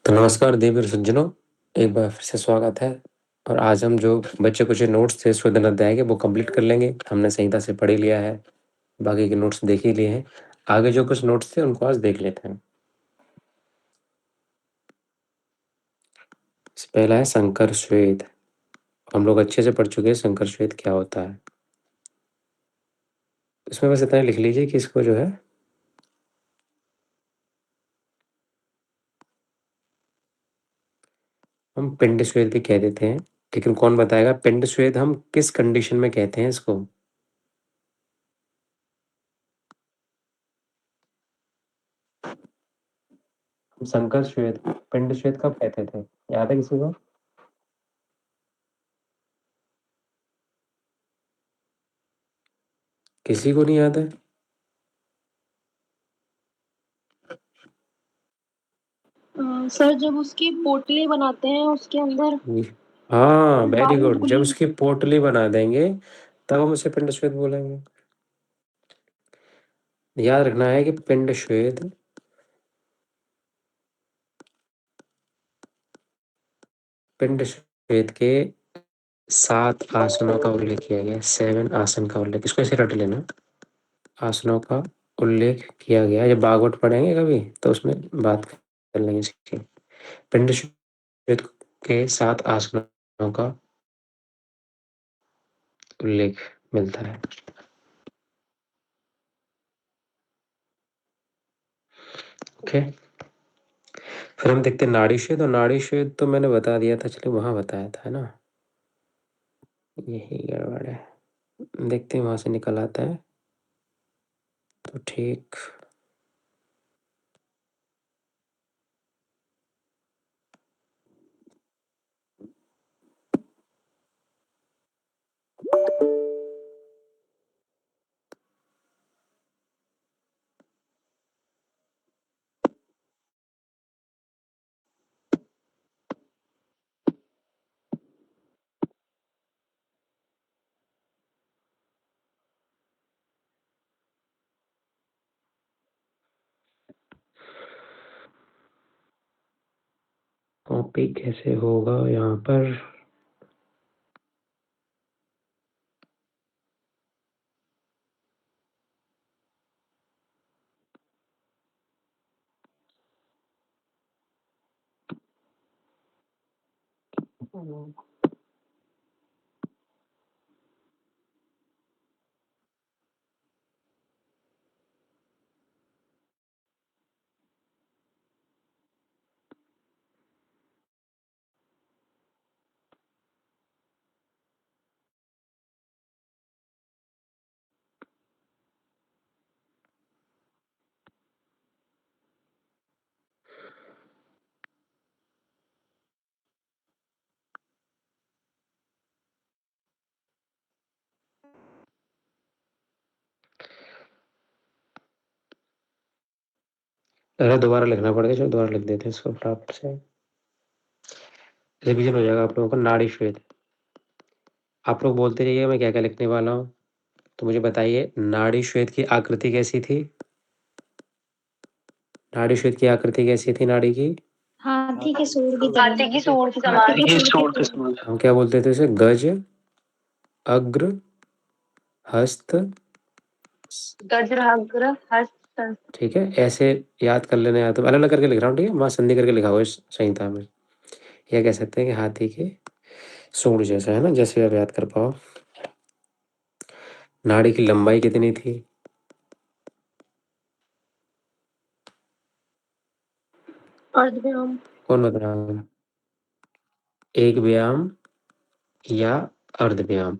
तो नमस्कार देवी सज्जनों, एक बार फिर से स्वागत है। और आज हम जो बच्चे कुछ नोट्स थे शोधन अध्याय के वो कंप्लीट कर लेंगे। हमने संहिता से पढ़ ही लिया है, बाकी के नोट्स देख ही लिए हैं। आगे जो कुछ नोट्स थे उनको आज देख लेते हैं। पहला है संकर श्वेत। हम लोग अच्छे से पढ़ चुके हैं संकर श्वेत क्या होता है। इसमें बस इतना लिख लीजिए कि इसको जो है हम पिंड श्वेत भी कह देते हैं, लेकिन कौन बताएगा पिंड श्वेत हम किस कंडीशन में कहते हैं इसको। संकर श्वेत पिंड श्वेत कब कहते थे, याद है किसी को? किसी को नहीं याद है? सर जब उसकी पोटली बनाते हैं उसके अंदर हाँ, वेरी बारीक गुड। जब गुली उसकी पोटली बना देंगे तब हम उसे पिंड श्वेत बोलेंगे। याद रखना है कि पिंड श्वेत के 7 आसनों का उल्लेख किया गया है। 7 आसन का उल्लेख, इसको ऐसे रट लेना। आसनों का उल्लेख किया गया है। जब भागवत पढ़ेंगे कभी तो उसमें बात कर लेंगे इसकी। पिंड श्वेत के 7 आसनों का उल्लेख मिलता है। ओके, फिर हम देखते हैं नाड़ी श्वेत। और नाड़ी श्वेत तो मैंने बता दिया था, चलिए वहां बताया था, है ना? यही गड़बड़ है। देखते हैं वहां से निकल आता है तो ठीक। कॉपी कैसे होगा यहाँ पर? अरे दोबारा लिखना पड़ेगा, चलो दोबारा लिख देते हैं इसको फटाफट से। रिवीजन हो जाएगा आप लोगों का। नाड़ी श्वेत, आप लोग बोलते रहिए मैं क्या क्या लिखने वाला हूँ। तो मुझे बताइए नाड़ी श्वेत की आकृति कैसी थी? नाड़ी श्वेत की आकृति कैसी थी नाड़ी की? हाथी के सूंड की हाथी की सूंड की समान। हाथी की सूंड के समान। हम क्या बोलते थे इसे? गज, अग्र, हस्त। गजराग्र हस्त। ठीक है, ऐसे याद कर लेना। या तो अलग अलग करके लिख रहा हूँ, ठीक है? वहां संधि करके लिखा हुआ है इस संहिता में। यह कह सकते हैं कि हाथी के सूंड जैसा, है ना? जैसे आप याद कर पाओ। नाड़ी की लंबाई कितनी थी? अर्धव्याम। कौन बता रहा है? एक व्यायाम या अर्ध व्यायाम,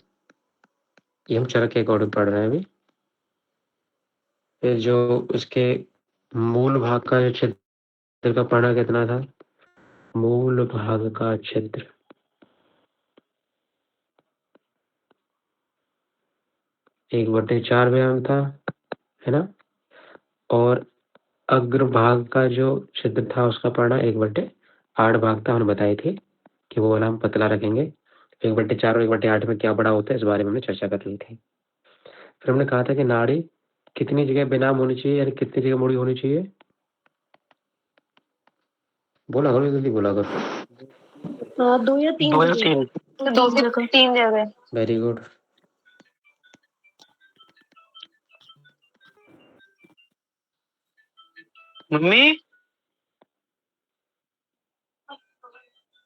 ये हम चरक के अकॉर्डिंग पढ़ रहे हैं अभी। फिर जो उसके मूल भाग का जो छिद्र का पढ़ना कितना था? मूल भाग का छिद्र 1/4 व्यायाम था, है ना? और अग्रभाग का जो छिद्र था उसका पढ़ना 1/8 भाग था। हमने बताई थी कि वो वाला हम पतला रखेंगे। 1/4 और 1/8 में क्या बड़ा होता है, इस बारे में हमने चर्चा कर ली थी। फिर हमने कहा था कि नाड़ी कितनी जगह बेनाम होनी चाहिए, यानी कितनी जगह मुड़ी होनी चाहिए? बोला करो, जल्दी बोला करो। 2 या 3 जगह। तो 2 से 3 जगह। Very good. मम्मी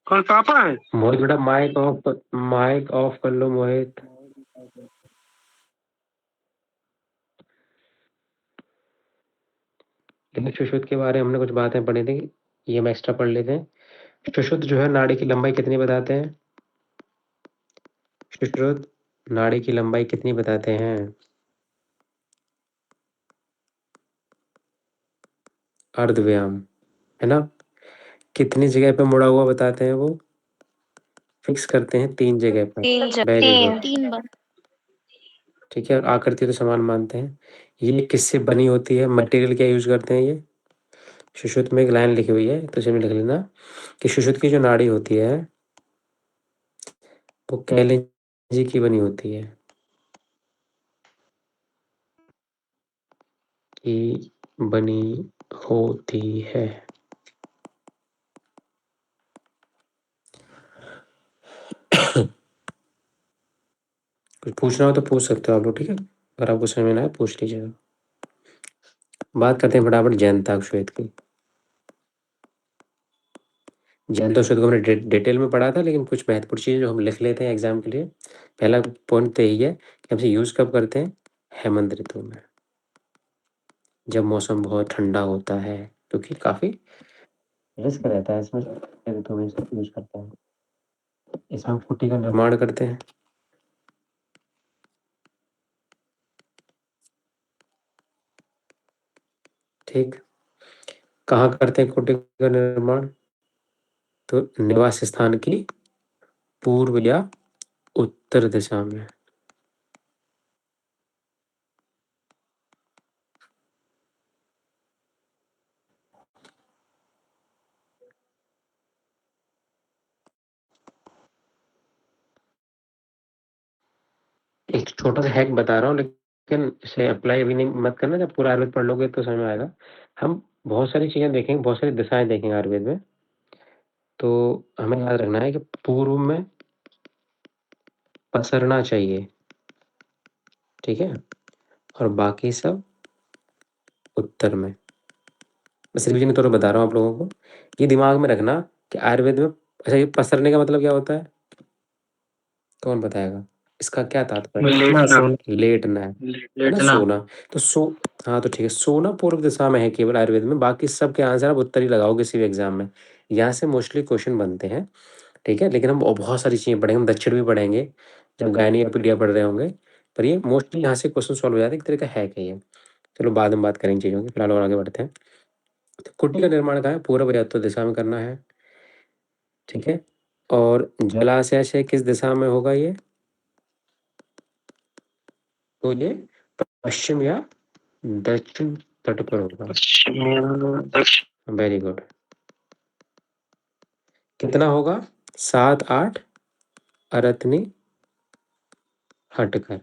कौन पापा है? मोहित बेटा माइक ऑफ कर लो मोहित। लेकिन सुश्रुत के बारे में हमने कुछ बातें पढ़ी थी, ये हम एक्स्ट्रा पढ़ लेते हैं। सुश्रुत जो है नाड़ी की लंबाई कितनी बताते हैं? सुश्रुत नाड़ी की लंबाई कितनी बताते हैं? अर्धव्याम, है ना? कितनी जगह पे मुड़ा हुआ बताते हैं वो? फिक्स करते हैं 3 जगह पर। 3 जगह। Very good. 3 बार। ठीक है, और आकृति तो समान मानते हैं। ये किससे बनी होती है? मटेरियल क्या यूज करते हैं ये? सुश्रुत में एक लाइन लिखी हुई है, तो इसमें लिख लेना कि सुश्रुत की जो नाड़ी होती है वो कैलेंजी की बनी होती है, की बनी होती है। कुछ पूछना हो तो पूछ सकते हो आप लोग, ठीक है? अगर आपको समझ में ना आए पूछ लीजिएगा। बात करते हैं फटाफट जयंताक्ष श्वेत की। जयंताक्ष श्वेत को हमने डिटेल में पढ़ा था, लेकिन कुछ महत्वपूर्ण चीज़ें जो हम लिख लेते हैं एग्जाम के लिए। पहला पॉइंट तो यही है कि हमसे यूज कब करते हैं? हेमंत ऋतु में, जब मौसम बहुत ठंडा होता है, क्योंकि काफी रिस्क रहता है इसमें, ऋतु में इसको यूज करते हैं। इसमें हम कुटी का निर्माण करते हैं। ठीक, कहाँ करते हैं कुटी का निर्माण? तो निवास स्थान की पूर्व या उत्तर दिशा में। एक छोटा सा हैक बता रहा हूँ, लेकिन इसे अप्लाई अभी नहीं मत करना, जब पूरा आयुर्वेद पढ़ लोगे तो समझ में आएगा। हम बहुत सारी चीजें देखेंगे, बहुत सारी दिशाएं देखेंगे आयुर्वेद में, तो हमें याद रखना है कि पूर्व में पसरना चाहिए, ठीक है, और बाकी सब उत्तर में। बस रिवीजन के तौर पर बता रहा हूँ आप लोगों को, ये दिमाग में रखना कि आयुर्वेद में, अच्छा ये पसरने का मतलब क्या होता है? कौन बताएगा? इसका क्या तात्पर्य? लेटना है ना, सोना। तो हाँ तो ठीक है, सोना पूर्व दिशा में है केवल आयुर्वेद में, बाकी सब के आंसर आप उत्तर ही लगाओ किसी भी एग्जाम में। यहाँ से मोस्टली क्वेश्चन बनते हैं, ठीक है, लेकिन हम बहुत सारी चीजें पढ़ेंगे, हम दक्षिण भी पढ़ेंगे जब गायनी या पीडिया पढ़ रहे होंगे, पर ये मोस्टली यहाँ से क्वेश्चन सॉल्व हो जाते हैं, एक तरह का है कि ये। चलो बाद में बात करेंगे चीज़ों की, फिलहाल और आगे बढ़ते हैं। तो कुटी का निर्माण कहाँ है? पूर्व या उत्तर दिशा में करना है, ठीक है। और जलाशय से किस दिशा में होगा ये? तो ये पश्चिम या दक्षिण तट पर होगा। Very good. कितना होगा? 7-8 अरथनी हटकर।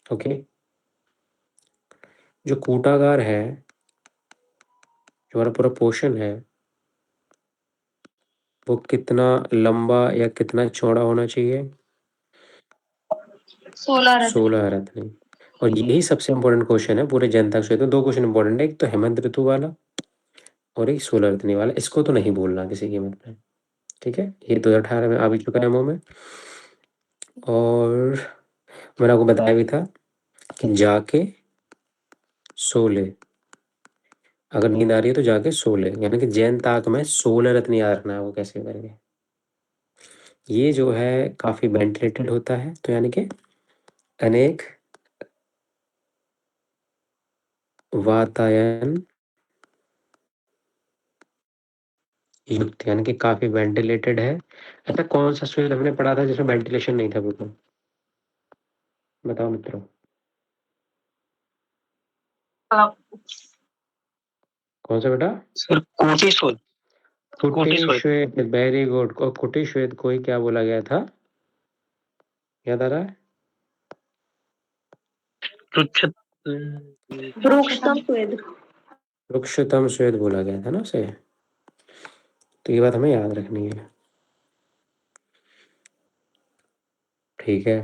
ओके, जो कूटागार है, जो हमारा पूरा पोर्शन है, वो कितना लंबा या कितना चौड़ा होना चाहिए? 16 अरथनी। और यही सबसे इम्पोर्टेंट क्वेश्चन है पूरे जनता क्षेत्र में। 2 क्वेश्चन इंपॉर्टेंट है, एक तो हेमंत ऋतु वाला और एक 16 अरथनी वाला। इसको तो नहीं बोलना किसी कीमत पे, ठीक है। ये 2018 में आ भी चुका है मुंह में, और मैंने आपको बताया भी था कि जाके सो ले, अगर नींद आ रही है तो जाके सो ले, यानी कि जैन ताक में 16 रत्न याद रखना है। वो कैसे करेंगे? ये जो है काफी वेंटिलेटेड होता है, तो यानी कि अनेक वातायन युक्त, यानी कि काफी वेंटिलेटेड है। ऐसा कौन सा सूर्य हमने पढ़ा था जिसमें वेंटिलेशन नहीं था बिल्कुल? बताओ मित्रों, कौन सा बेटा? सर कोटी सोल। कुटी श्वेत, वेरी गुड। और कुटी श्वेत को ही क्या बोला गया था, याद आ रहा है? वृक्षतम स्वेद। रुक्षतम श्वेत बोला गया था ना उसे, तो ये बात हमें याद रखनी है। ठीक है,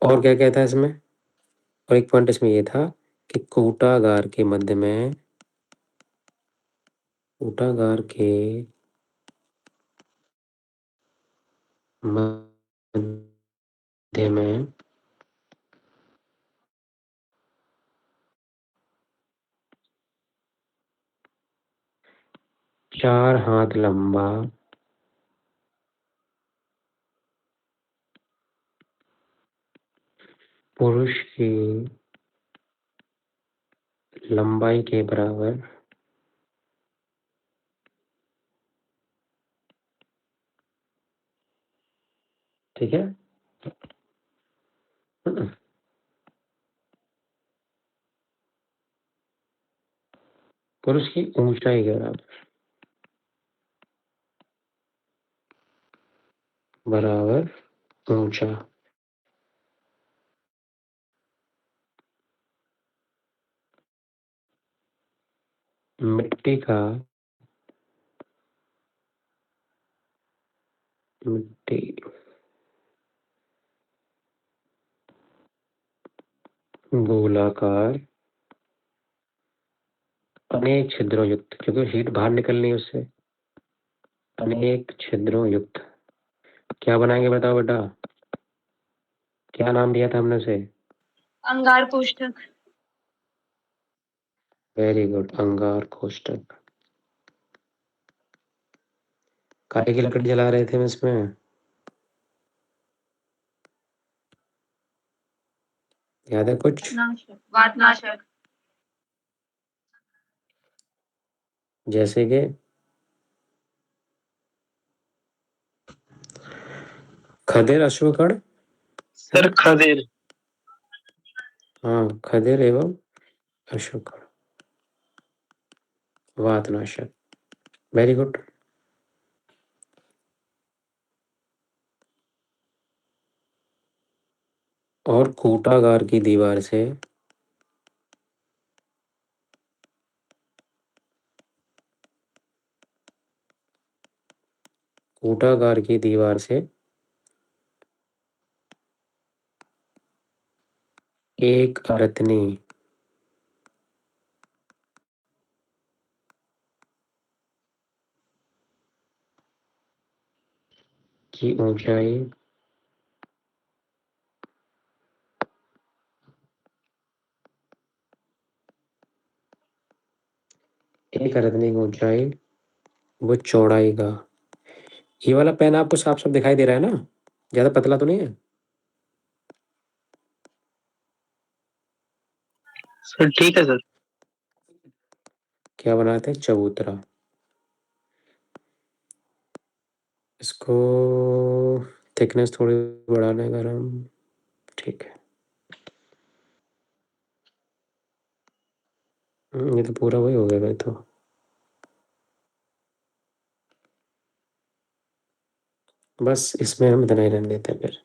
और क्या क्या था इसमें? और एक पॉइंट इसमें ये था कि कूटागार के मध्य में, कूटागार के मध्य में 4 हाथ लंबा पुरुष की लंबाई के बराबर ठीक है। पुरुष की ऊंचाई के बराबर ऊंचा। मिट्टी का, मिट्टी गोलाकार अनेक छिद्रों युक्त, क्योंकि हीट बाहर निकलनी है उससे, अनेक छिद्रों युक्त। क्या बनाएंगे बताओ बेटा, क्या नाम दिया था हमने उसे? अंगार कोष्ठक। वेरी गुड, अंगार कोष्ठक। काहे की लकड़ी जला रहे थे हम इसमें? याद है कुछ? वातनाशक। जैसे कि खदेर अश्वकण। सर खदेर। हाँ, खदेर एवं अश्वकण, वातनाशक। Very good. और कूटागार की दीवार से कूटागार की दीवार से एक अरतनी की ऊंचाई एक अरतनी की ऊंचाई वो चौड़ाई का। ये वाला पेन आपको साफ साफ दिखाई दे रहा है ना? ज्यादा पतला तो नहीं है? सर ठीक है सर। क्या बनाते हैं? चबूतरा। इसको थिकनेस थोड़ी बढ़ाने का हम, ठीक है। ये तो पूरा वही हो गया भाई, तो बस इसमें हम इतना ही रहने देते हैं फिर।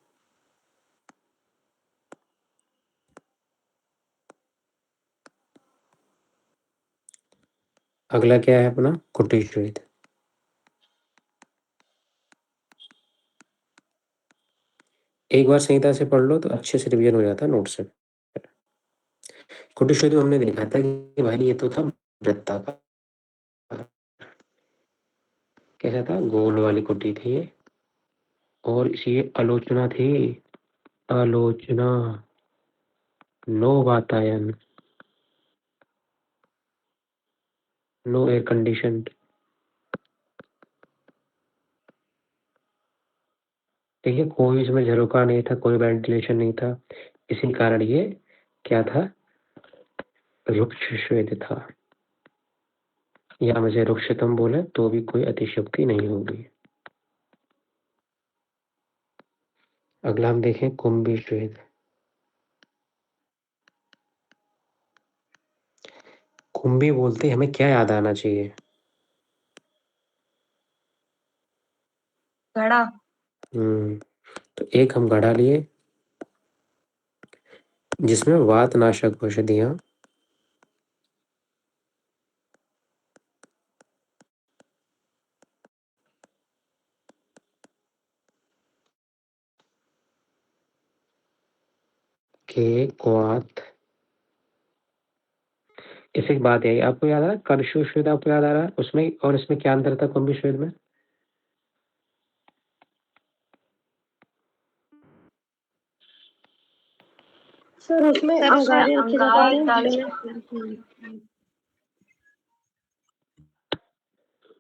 अगला क्या है अपना? कुटी श्वेत। एक बार संहिता से पढ़ लो तो अच्छे से रिवीजन हो जाता है नोट से। कुटी श्वेत में हमने देखा था कि भाई ये तो था वृत्ताकार, कैसा था? गोल वाली कुटी थी ये। और इसी आलोचना थी, आलोचना, नो वातायन, नो एयर कंडीशन। देखिए कोई इसमें झरोका नहीं था, कोई वेंटिलेशन नहीं था, इसी कारण ये क्या था? रुक्ष श्वेत था। या हम इसे रुक्षतम बोले तो भी कोई अतिशयोक्ति नहीं होगी। अगला हम देखें कुंभी श्वेत। कुंभी बोलते हमें क्या याद आना चाहिए? घड़ा। तो एक हम घड़ा लिए जिसमें वातनाशक औषधियां के क्वाथ। इसे एक बात है, आपको याद आ रहा है कर्षु श्वेद, आपको याद आ रहा है उसमें और इसमें क्या अंतर था कुंभी श्वेद में? सर उसमें सर उसमें अंगारे रखे अंगार जाते डाले थे। जाते हैं।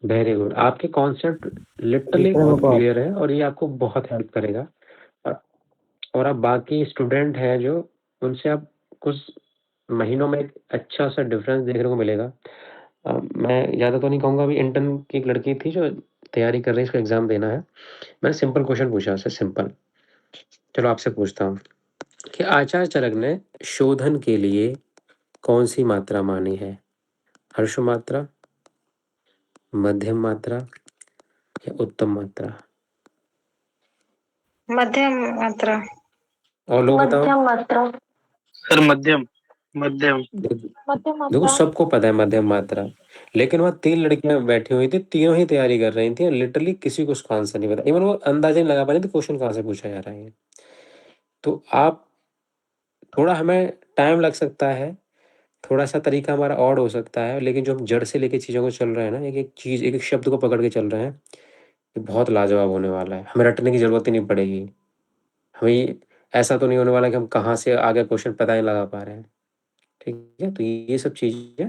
वेरी गुड, आपके कॉन्सेप्ट लिटरली बहुत क्लियर है और ये आपको बहुत हेल्प करेगा। और और आप बाकी स्टूडेंट हैं जो, उनसे आप कुछ महीनों में एक अच्छा सा डिफरेंस देखने को मिलेगा। मैं ज़्यादा तो नहीं कहूँगा, अभी इंटर्न की एक लड़की थी जो तैयारी कर रही है, इसका एग्ज़ाम देना है। मैंने सिंपल क्वेश्चन पूछा उससे, सिंपल। चलो आपसे पूछता हूँ कि आचार्य चरक ने शोधन के लिए कौन सी मात्रा मानी है? हर्ष मात्रा, मध्यम मात्रा या उत्तम मात्रा? मध्यम मात्रा। और लोग बताओ। मध्यम मात्रा। सर मध्यम। मध्यम। मध्यम देखो मात्रा। सबको पता है मध्यम मात्रा, लेकिन वहाँ 3 लड़कियां बैठी हुई थी, तीनों ही तैयारी कर रही थी, लिटरली किसी को उसका आंसर नहीं पता, इवन वो अंदाजा नहीं लगा पा रही थी क्वेश्चन कहाँ से पूछा जा रहा है। तो आप, थोड़ा हमें टाइम लग सकता है, थोड़ा सा तरीका हमारा ऑड हो सकता है, लेकिन जो हम जड़ से लेके चीज़ों को चल रहे हैं ना, एक एक चीज़, एक एक शब्द को पकड़ के चल रहे हैं, ये बहुत लाजवाब होने वाला है। हमें रटने की जरूरत ही नहीं पड़ेगी। हमें ऐसा तो नहीं होने वाला कि हम कहाँ से आगे क्वेश्चन पता नहीं लगा पा रहे हैं। ठीक है, तो ये सब चीज़ें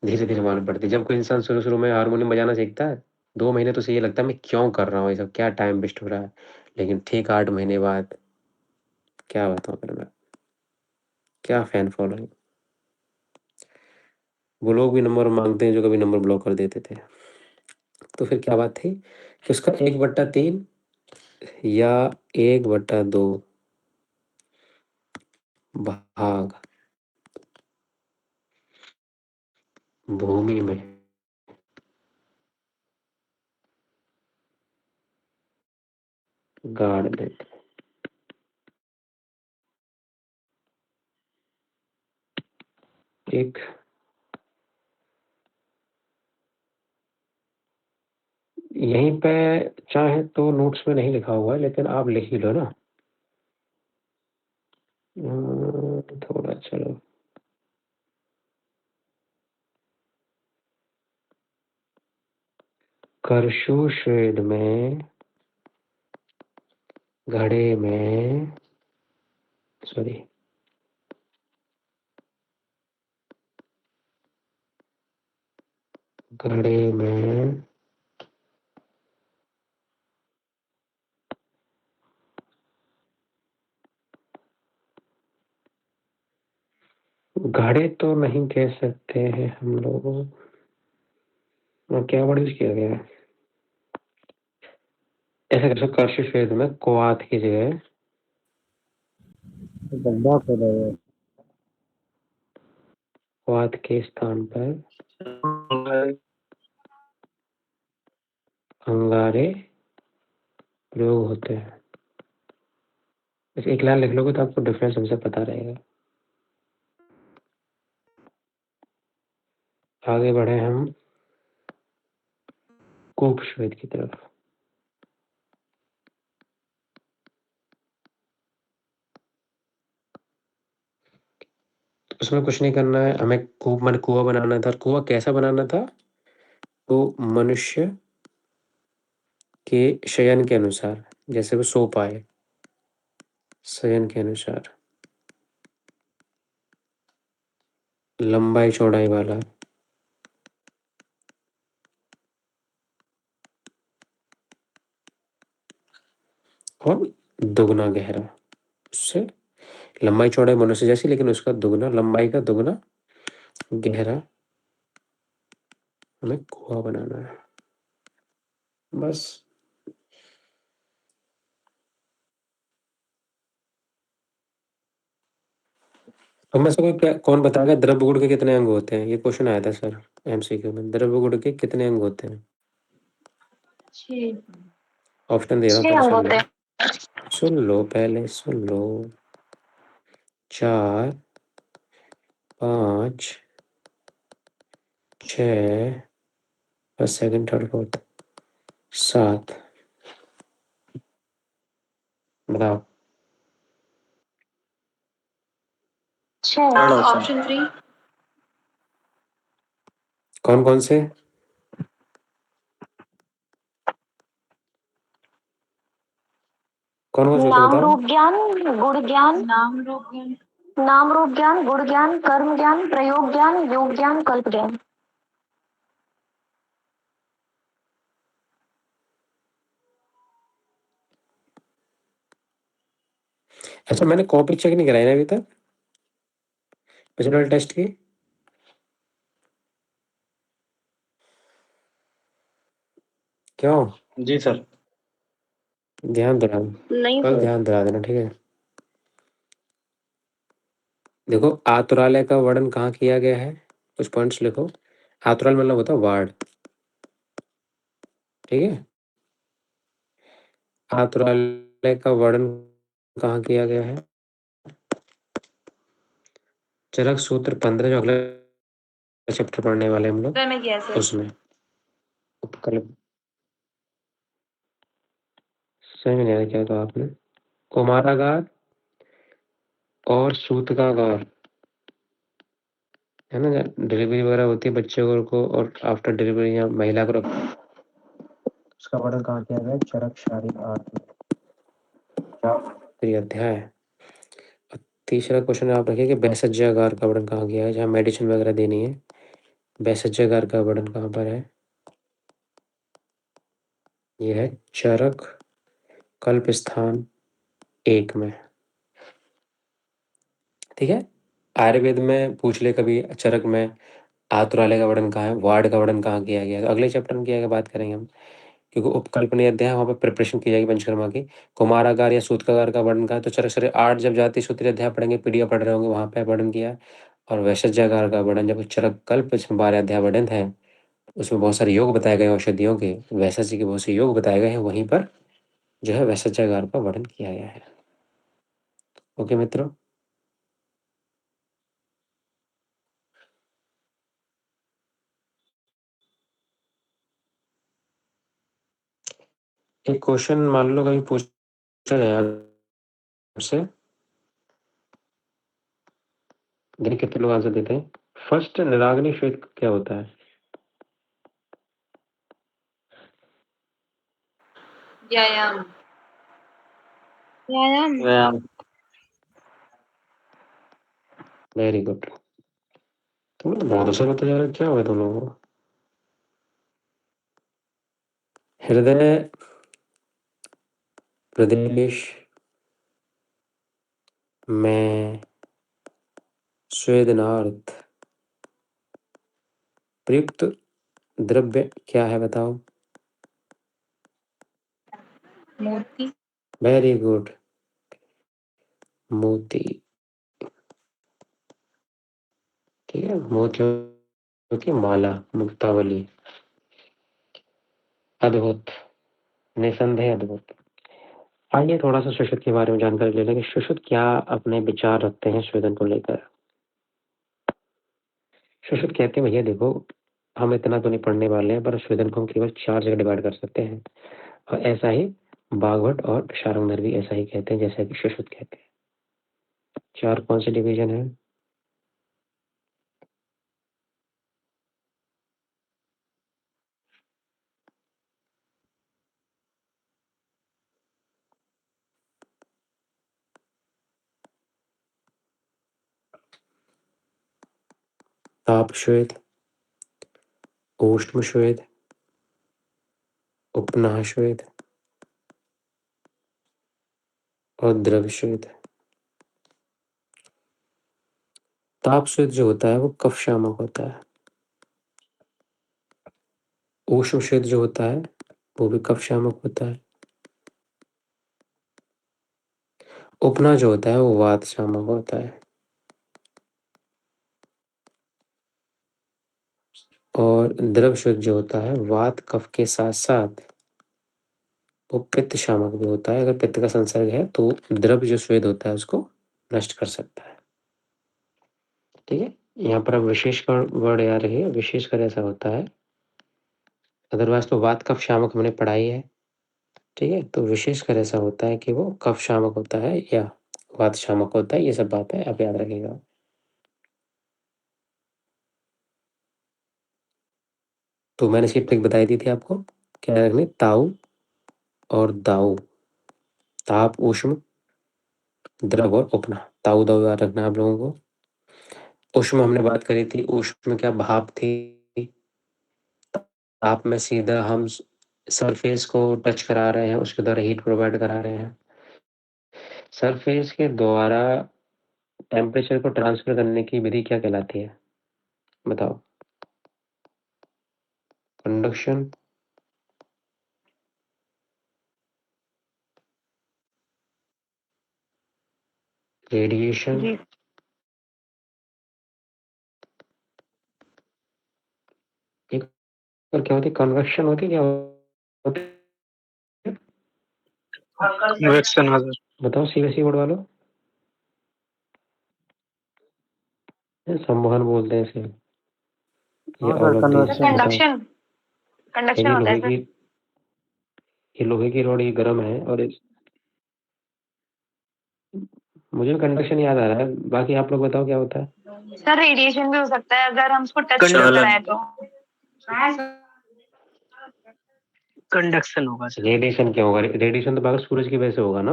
धीरे धीरे मालूम पड़ती है। जब कोई इंसान शुरू शुरू में हारमोनियम बजाना सीखता है, 2 महीने तो उसे ये लगता है मैं क्यों कर रहा हूँ ये सब, क्या टाइम वेस्ट हो रहा है। लेकिन ठीक 8 महीने बाद, क्या बताऊँ फिर मैं, क्या फैन फॉलोइंग। वो लोग भी नंबर मांगते हैं जो कभी नंबर ब्लॉक कर देते थे। तो फिर क्या बात थी कि उसका 1/3 या 1/2 भाग भूमि में गाड़ देते। एक यहीं पे चाहे तो नोट्स में नहीं लिखा हुआ है, लेकिन आप लिख ही लो ना। थोड़ा चलो, करशु श्वेद में, घड़े में, सॉरी, घड़े में घड़े तो नहीं कह सकते हैं हम लोग, और क्या वर्ड यूज किया गया है? ऐसा कर सकते, करशु श्वेद में क्वाथ की जगह क्वाथ के स्थान पर अंगारे प्रयोग होते हैं। बस एक लाइन लिख लोगे तो आपको डिफरेंस हमसे पता रहेगा। आगे बढ़े हम कूप श्वेत की तरफ। उसमें कुछ नहीं करना है हमें, कूप मन कुआं बनाना था। कुआं कैसा बनाना था? तो मनुष्य के शयन के अनुसार, जैसे वो सो पाए, शयन के अनुसार, लंबाई चौड़ाई वाला और दुगना गहरा। उससे लंबाई चौड़ाई मनुष्य जैसी, लेकिन उसका दुगना, लंबाई का दुगना गहरा हमें कुआं बनाना है, बस। तो में से कोई कौन बताएगा द्रव्य गुण के कितने अंग होते हैं? ये क्वेश्चन आया था सर एमसीक्यू में, द्रव्य गुण के कितने अंग होते हैं? 6। ऑप्शन दे रहा हूँ, 6 पहले अंग सुन होते लो, हैं। सुन लो, पहले सुन लो। 4, 5, 6, फर्स्ट सेकंड थर्ड फोर्थ, 7, बताओ। Third option 3। कौन कौन से? कौन कौन से होते नाम बताओ। रूप ज्ञान, गुण ज्ञान, नाम रूप ज्ञान, नाम रूप ज्ञान, गुण ज्ञान, कर्म ज्ञान, प्रयोग ज्ञान, योग ज्ञान, कल्प ज्ञान। अच्छा, मैंने कॉपी चेक नहीं कराई ना अभी तक ओरिजिनल टेस्ट की। क्यों? जी सर। ध्यान दिला, नहीं कल सर। ध्यान दिला देना, ठीक है। देखो, आतुरालय का वर्णन कहाँ किया गया है, कुछ पॉइंट्स लिखो। आतुराल मतलब होता है वार्ड, ठीक है। आतुरालय का वर्णन कहाँ किया गया है? चरक सूत्र 15, जो अगला चैप्टर पढ़ने वाले हम लोग, में किया सर। उसमें उपकल्प। सही में नहीं आया क्या तो आपने? कुमारागार और सूतकागार, है ना, डिलीवरी वगैरह होती है बच्चों को और आफ्टर डिलीवरी या महिला को उसका वर्णन कहाँ किया गया? चरक शारीरिक अध्याय। और तीसरा क्वेश्चन आप रखिए कि बैसज्यागार का वर्णन कहाँ किया है, जहाँ मेडिसिन वगैरह देनी है। बैसज्यागार का वर्णन कहाँ पर है? ये है चरक कल्प स्थान 1 में, ठीक है। आयुर्वेद में पूछ ले कभी चरक में आतुरालय का वर्णन कहाँ है, वार्ड का वर्णन कहाँ किया गया है, तो अगले चैप्टर में किया गया, बात करेंगे हम। क्योंकि उपकल्पनीय अध्याय वहाँ पर प्रिपरेशन की जाएगी पंचकर्मा की। कुमारागार या सूतकागार का वर्णन कहा है, तो चरक शरीर 8 जब जाति सूत्री अध्याय पढ़ेंगे, पीडीएफ पढ़ रहे होंगे, वहाँ पे वर्णन किया है। और वैशज्यागार का वर्णन जब चरक कल्प 12 अध्याय वर्णन है, उसमें बहुत सारे योग बताए गए हैं औषधियों के, वैशा जी के बहुत से योग बताए गए हैं, वहीं पर जो है वैशज्यागार का वर्णन किया गया है। ओके मित्रों, एक क्वेश्चन मान लो कभी पूछा जाए आपसे, देखिए कितने लोग आंसर देते हैं। फर्स्ट, निराग्नि श्वेत क्या होता है? व्यायाम। व्यायाम। व्यायाम। वेरी गुड, तुम लोग बहुत अच्छा होता जा रहा है, क्या हुआ तुम लोगों को? हृदय प्रदेश में स्वेदनार्थ प्रयुक्त द्रव्य क्या है, बताओ। मोती। वेरी गुड, मोती, ठीक है। मोतियों की माला, मुक्तावली, अद्भुत, निसंदेह अद्भुत। आइए थोड़ा सा सुश्रुत के बारे में जानकारी ले लें कि सुश्रुत क्या अपने विचार रखते हैं स्वेदन को लेकर। सुश्रुत कहते हैं भैया देखो, हम इतना तो नहीं पढ़ने वाले हैं, पर स्वेदन को हम केवल 4 जगह डिवाइड कर सकते हैं। और ऐसा ही भागवत और शारंगधर भी ऐसा ही कहते हैं जैसा कि सुश्रुत कहते हैं। 4 कौन से डिवीजन है? ताप श्वेत, ऊष्म श्वेत, उपनाह श्वेत और द्रव श्वेत। ताप श्वेत जो होता है वो कफ शामक होता है। ऊष्म श्वेत जो होता है वो भी कफ शामक होता है। उपना जो होता है वो वात शामक होता है। और द्रव श्वेत जो होता है वात कफ के साथ साथ वो पित्त शामक भी होता है। अगर पित्त का संसर्ग है तो द्रव जो श्वेत होता है उसको नष्ट कर सकता है, ठीक है। यहाँ पर अब विशेष वर्ड याद रखिए, विशेषकर ऐसा होता है। अदरवाइज तो वात कफ शामक हमने पढ़ाई है, ठीक है? तो विशेषकर ऐसा होता है कि वो कफ शामक होता है या वात शामक होता है, ये सब बातें आप याद रखिएगा। तो मैंने इसकी ट्रिक बताई दी थी आपको, क्या रखनी, ताऊ और दाऊ, ताप, ऊष्म, द्रव और उपना, ताऊ दाऊ याद रखना आप लोगों को। ऊष्म हमने बात करी थी, ऊष्म क्या भाप थी, ताप में सीधा हम सरफेस को टच करा रहे हैं, उसके द्वारा हीट प्रोवाइड करा रहे हैं। सरफेस के द्वारा टेम्परेचर को ट्रांसफर करने की विधि क्या कहलाती है, बताओ? कंडक्शन, रेडिएशन, जी एक और क्या होती है, कन्वेक्शन होती है, क्या होती है? कन्वेक्शन। हाँ सर। बताओ सीबीएसई बोर्ड वालों, संवहन बोलते हैं इसे, ये हाँ सर, अवरोधी, convection। बताओ। कंडक्शन कंडक्शन ये होता है लोहे की, सर। ये लोहे की रॉड, ये गर्म है और मुझे कंडक्शन याद आ रहा है, बाकी आप लोग बताओ क्या होता है। सर रेडिएशन भी हो सकता है अगर हम उसको टच कंडक्शन। कराए तो। कंडक्शन होगा सर। रेडिएशन क्या होगा, रेडिएशन तो बाकी सूरज की वजह से होगा ना,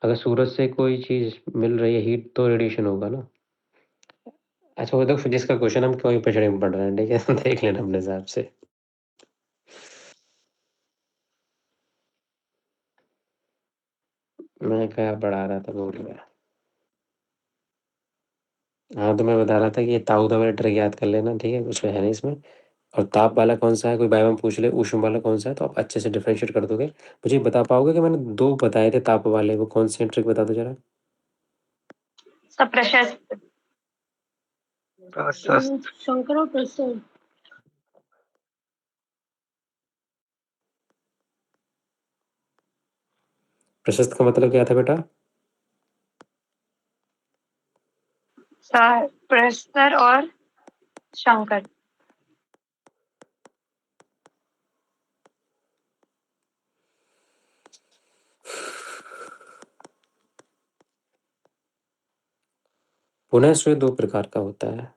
अगर सूरज से कोई चीज मिल रही है हीट तो रेडिएशन होगा ना। अच्छा वो तो फिजिक्स का क्वेश्चन, हम क्यों पढ़ रहे हैं, ठीक है देख लेना अपने हिसाब से। मैं क्या पढ़ा रहा था भूल गया। हाँ तो मैं बता रहा था कि ये ताऊ वाला ट्रिक याद कर लेना, ठीक है, कुछ है नहीं इसमें। और ताप वाला कौन सा है, कोई बाय वन पूछ ले, ऊष्म वाला कौन सा है, तो आप अच्छे से डिफरेंशिएट कर दोगे। मुझे बता पाओगे कि मैंने दो बताए थे ताप वाले, वो कौन से ट्रिक बता दो जरा। सब प्रशस्त। प्रशस्त। शंकर और प्रसन्न। प्रशस्त का मतलब क्या था बेटा? सर प्रस्तर और शंकर। पुनः स्वेद दो प्रकार का होता है।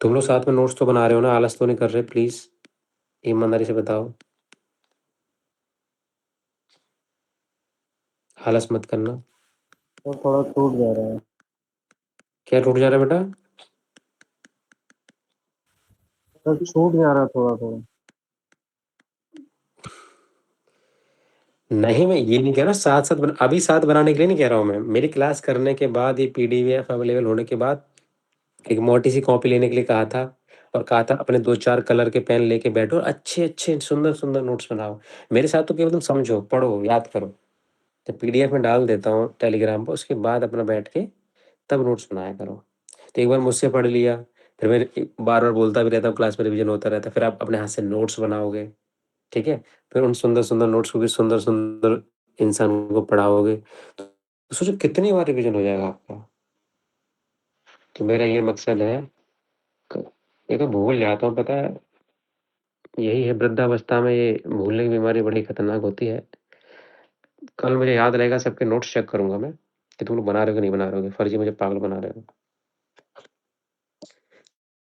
तुम लोग साथ में नोट्स तो बना रहे हो ना, आलस तो नहीं कर रहे, प्लीज ईमानदारी से बताओ, आलस मत करना। तो थोड़ा टूट जा रहा है। क्या टूट जा रहा है बेटा? सर छूट जा रहा है थोड़ा थोड़ा। नहीं मैं ये नहीं कह रहा साथ साथ अभी साथ बनाने के लिए नहीं कह रहा हूँ मैं, मेरी क्लास करने के बाद, ये पीडीएफ अवेलेबल होने के बाद एक मोटी सी कॉपी लेने के लिए कहा था, और कहा था अपने 2-4 कलर के पेन लेके बैठो और अच्छे अच्छे सुंदर सुंदर नोट्स बनाओ। मेरे साथ तो केवल तुम समझो, पढ़ो, याद करो। जब पीडीएफ में डाल देता हूँ टेलीग्राम पर, उसके बाद अपना बैठ के तब नोट्स बनाया करो। तो एक बार मुझसे पढ़ लिया, फिर मैं बार बार बोलता भी रहता हूँ, क्लास में रिवीजन होता रहता है, फिर आप अपने हाथ से नोट्स बनाओगे, ठीक है, फिर उन सुंदर सुंदर नोट्स को भी सुंदर सुंदर इंसान को पढ़ाओगे, तो सोचो कितनी बार रिवीजन हो जाएगा आपका। तो मेरा ये मकसद है। ये तो भूल जाता हूँ, पता है, यही है वृद्धावस्था में, ये भूलने की बीमारी बड़ी खतरनाक होती है। कल मुझे याद रहेगा, सबके नोट्स चेक करूंगा मैं कि तुम लोग बना रहे हो कि नहीं बना रहे हो, फर्जी मुझे पागल बना रहे हो।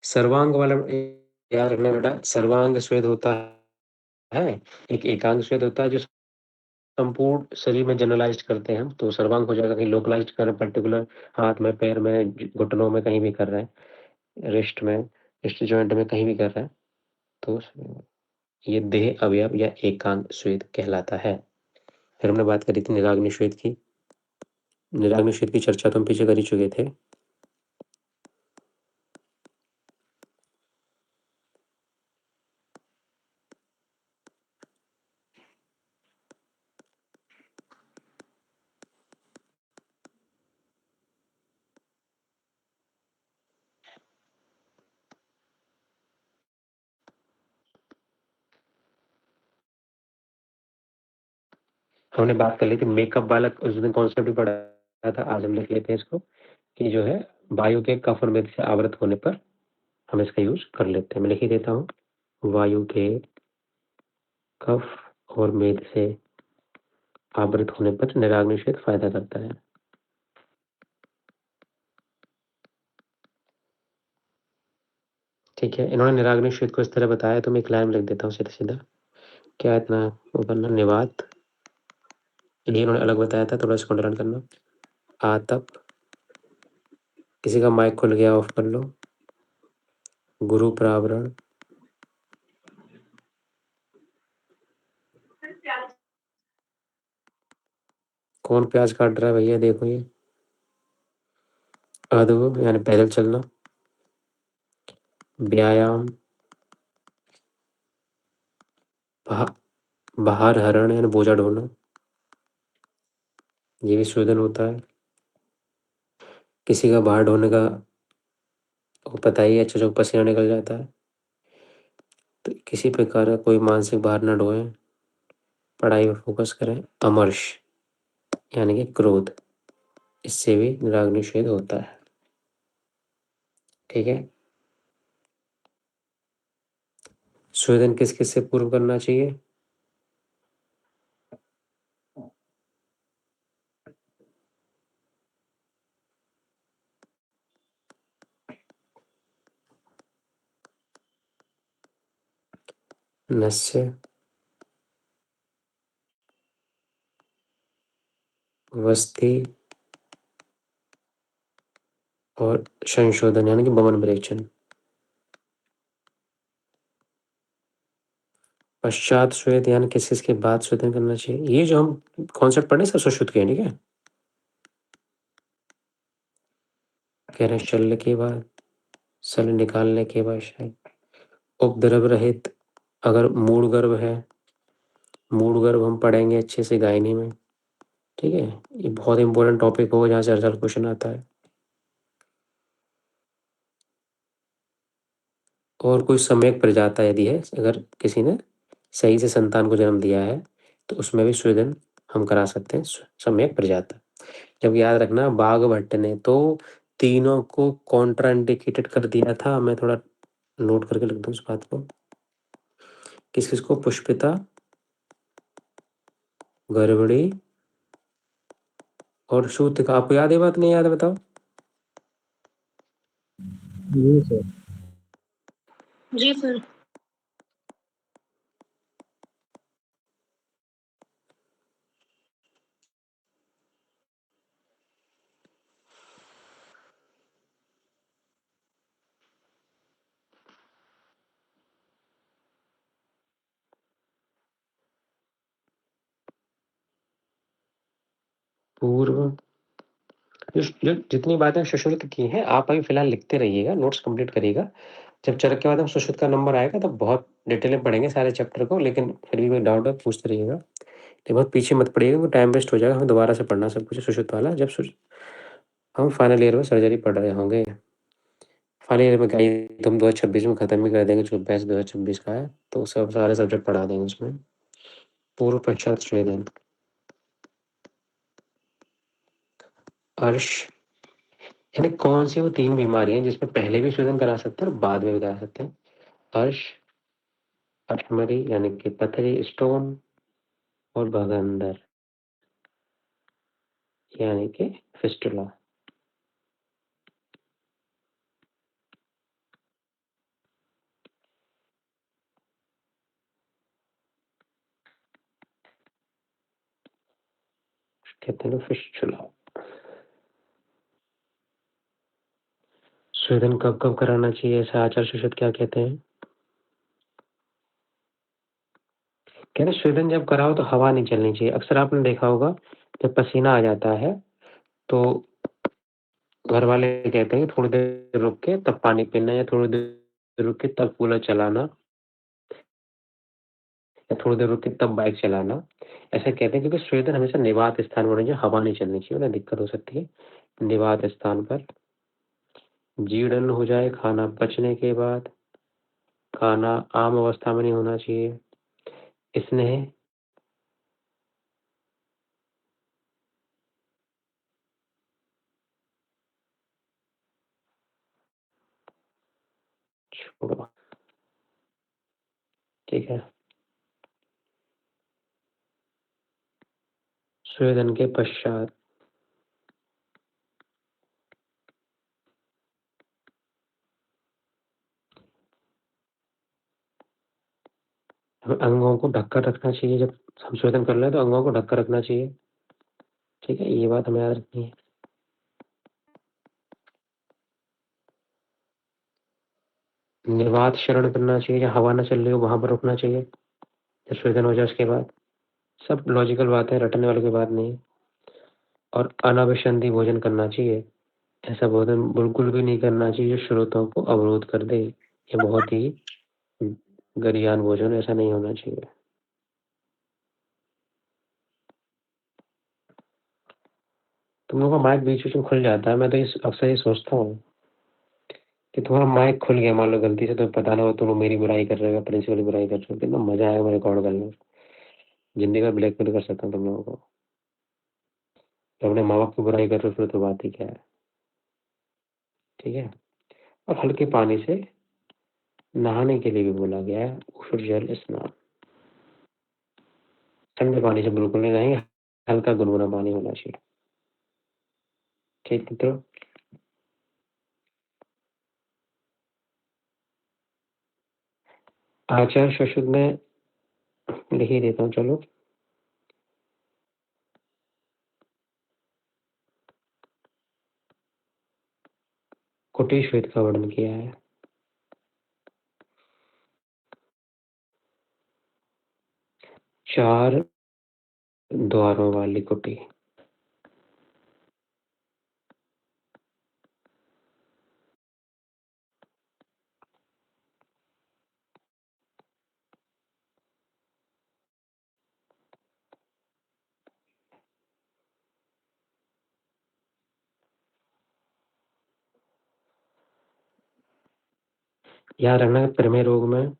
सर्वांग वाला याद रखना बेटा, सर्वांग स्वेद होता है, एक एकांग स्वेद होता है जो संपूर्ण शरीर में जनरलाइज्ड करते हैं हम, तो सर्वांग हो जाएगा, कहीं लोकलाइज्ड कर रहे हैं पर्टिकुलर हाथ में, पैर में, घुटनों में, कहीं भी कर रहे हैं, रिस्ट में, रिस्ट जॉइंट में, कहीं भी कर रहे हैं, तो ये देह अवयव या एकांग श्वेत कहलाता है। फिर हमने बात करी थी निराग्नि श्वेत की, निराग्नि श्वेत की चर्चा तो हम पीछे कर ही चुके थे। हमने बात कर ली थी मेकअप वाला, उस दिन कॉन्सेप्ट भी पढ़ा था, आज हम लिख लेते हैं इसको, कि जो है वायु के कफ और मेघ से आवृत होने पर हम इसका यूज कर लेते हैं। मैं लिख ही देता हूँ, वायु के कफ और मेद से आवृत होने पर निराग्निशेद फायदा करता है। ठीक है, इन्होंने निराग्निशेद को इस तरह बताया, तो मैं एक लाइन में लिख देता हूँ सीधा सीधा। क्या इतना वो करना, निवात, ये इन्होंने अलग बताया था, थोड़ा इसको अंडरलाइन करना। आतप, किसी का माइक खुल गया, ऑफ कर लो। गुरु प्रावरण, कौन प्याज काट रहा है भैया, देखो ये। अदब यानी पैदल चलना। व्यायाम, बाहर हरण यानी बोझा ढोना, ये भी शोधन होता है। किसी का बाहर ढोने का वो पता ही है, अच्छा जो पसीना निकल जाता है। तो किसी प्रकार का कोई मानसिक भार न ढोए, पढ़ाई में फोकस करें। अमर्ष यानी कि क्रोध, इससे भी निराग्निशेद होता है। ठीक है, स्वेदन किस किस से पूर्व करना चाहिए? नस्य, वस्ती और संशोधन यानी कि बमन विरेचन। पश्चात श्वेत यानी किस किस के बाद स्वेदन करना चाहिए? ये जो हम कॉन्सेप्ट पढ़े सब सुश्रुत के हैं, ठीक है। कह रहे हैं शल्य के बाद, शल्य निकालने के बाद शायद। उपद्रव रहित, अगर मूड गर्भ है, मूड गर्भ हम पढ़ेंगे अच्छे से गायनी में। ठीक है, ये बहुत इंपॉर्टेंट टॉपिक होगा जहाँ से हर साल क्वेश्चन आता है। और कोई सम्यक प्रजाता यदि है, अगर किसी ने सही से संतान को जन्म दिया है, तो उसमें भी स्वेदन हम करा सकते हैं, सम्यक प्रजाता। जब याद रखना, बाघभट्ट ने तो तीनों को कॉन्ट्राइंडिकेटेड कर दिया था। मैं थोड़ा नोट करके लिख दूं इस बात को। किस किस को? पुष्पिता, गर्भणी और सूतिका। आपको याद है बात, नहीं याद है बताओ? जी सर। जी सर। पूर्व, जो जितनी बातें सुश्रुत की हैं, आप अभी फिलहाल लिखते रहिएगा, नोट्स कंप्लीट करिएगा। जब चरक के बाद हम सुश्रुत का नंबर आएगा तब बहुत डिटेल में पढ़ेंगे सारे चैप्टर को, लेकिन फिर भी कोई डाउट है पूछते रहिएगा। तो बहुत पीछे मत पड़िएगा, क्योंकि टाइम वेस्ट हो जाएगा। हमें दोबारा से पढ़ना सब कुछ सुश्रुत वाला, जब हम फाइनल ईयर में सर्जरी पढ़ रहे होंगे। फाइनल ईयर में कहीं तो हम 2026 में ख़त्म ही कर देंगे, जो बैच 2026 का है, तो सब सारे सब्जेक्ट पढ़ा देंगे उसमें। पूर्व पश्चात स्वेदन। अर्श यानी कौन सी वो 3 बीमारियां जिसमें पहले भी स्वेदन करा सकते हैं और बाद में भी करा सकते हैं? अर्श, अठमरी यानी कि पथरी स्टोन, और भगंदर यानी कि फिस्टुला। कहते हैं फिस्टुला। स्वेदन कब कब कराना चाहिए, ऐसा आचार्य सुश्रुत क्या कहते हैं? कह रहे स्वेदन जब कराओ तो हवा नहीं चलनी चाहिए। अक्सर आपने देखा होगा, जब पसीना आ जाता है तो घर वाले कहते हैं कि थोड़ी देर रुक के तब पानी पीना, या थोड़ी देर रुक के तब कूलर चलाना, या थोड़ी देर रुक के तब बाइक चलाना। ऐसा कहते हैं क्योंकि स्वेदन हमेशा निवात स्थान पर होना चाहिए, हवा नहीं चलनी चाहिए, उन्हें दिक्कत हो सकती है। निवात स्थान पर जीर्ण हो जाए खाना पचने के बाद, खाना आम अवस्था में नहीं होना चाहिए। स्नेह, छोड़ो, ठीक है। स्वेदन के पश्चात हमें अंगों को ढककर रखना चाहिए। जब हम स्वेदन कर रहे हैं तो अंगों को ढककर रखना चाहिए, ठीक है, ये बात हमें याद रखनी है। निर्वात शरण करना चाहिए, जहाँ हवा न चल रही हो वहां पर रुकना चाहिए जब स्वेदन हो जाए उसके बाद। सब लॉजिकल बात है, रटने वाली कोई बात नहीं है। और अनाभिसंधि भोजन करना चाहिए, ऐसा भोजन बिल्कुल भी नहीं करना चाहिए जो श्रोतों को अवरोध कर दे। ये बहुत ही गरियान भोजन, ऐसा नहीं होना चाहिए। तुम लोगों का माइक बीच बीच में खुल जाता है, मैं तो अक्सर ये सोचता हूँ कि तुम्हारा माइक खुल गया, मान लो गलती से, तो पता ना हो तुम लोग मेरी बुराई कर रहे हो, प्रिंसिपल की बुराई कर रहे हो, कितना मजा आएगा रिकॉर्ड करने में। जिंदगी में ब्लैकमेल कर सकता हूँ तुम लोगों को। तो अपने माँ बाप की बुराई कर रहे हो फिर तो बात ही क्या है, ठीक है। और हल्के पानी से नहाने के लिए भी बोला गया है, उष्ण जल स्नान। ठंडे पानी से बिल्कुल नहीं नहाएंगे, हल्का गुनगुना पानी होना चाहिए, ठीक मित्रों। आचार्य शशुद में लिख ही देता हूँ, चलो। कुटी श्वेत का वर्णन किया है। चार द्वारों वाली कुटी। याद रखना प्रमेय रोग में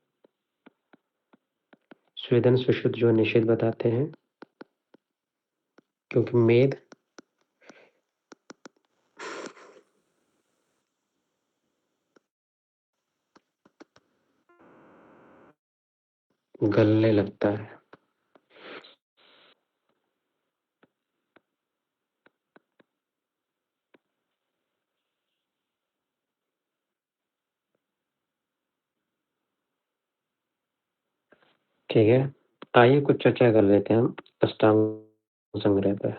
स्वेदन सुश्रुत जो निषेध बताते हैं, क्योंकि मेद गलने लगता है। ठीक है, आइए कुछ चर्चा कर लेते हैं हम अष्टांग संग्रह पर।